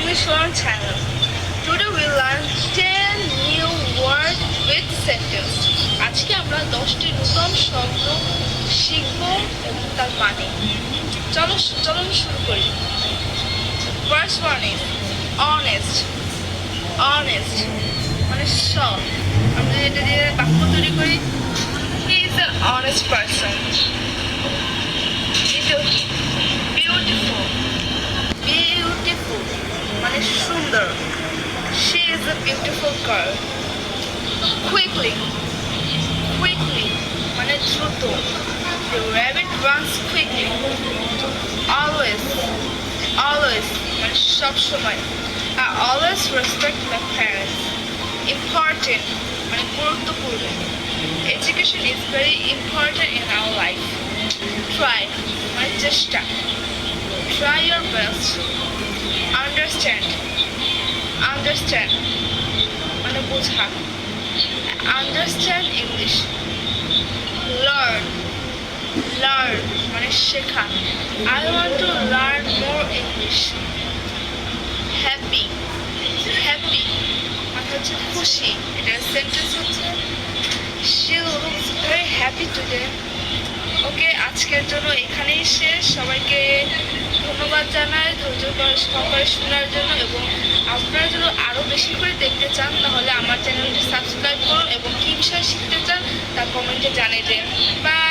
English Learn channel. Today we learn 10 new words with sentence. আজকে আমরা 10টি নতুন শব্দ শিখব এবং তার মানে। চলো শুরু করি। First one is honest. Honest মানে সৎ। আমরা যেটা দিয়ে বাক্য তৈরি করি, he is an honest person. Beautiful. Beautiful মানে সুন্দর, she is a beautiful girl. Quickly মানে দ্রুত, the rabbit runs quickly. Always মানে সব সময়, I always respect my parents. Important মানে গুরুত্বপূর্ণ, education is very important in our life. Try মানে চেষ্টা, try your best. Understand মানে বোঝা, understand English. Learn মানে শেখা, I want to learn more English. Happy মানে হচ্ছে খুশি। এটার সেন্টেন্স হচ্ছে she looks very happy today. ওকে, আজকের জন্য এখানেই শেষ। সবাইকে ধন্যবাদ জানাই ধৈর্য সহকারে শোনার জন্য, এবং আপনারা যদি আরও বেশি করে দেখতে চান তাহলে আমার চ্যানেলটি সাবস্ক্রাইব করুন এবং কী বিষয়ে শিখতে চান তা কমেন্টে জানিয়ে দেন। বাই।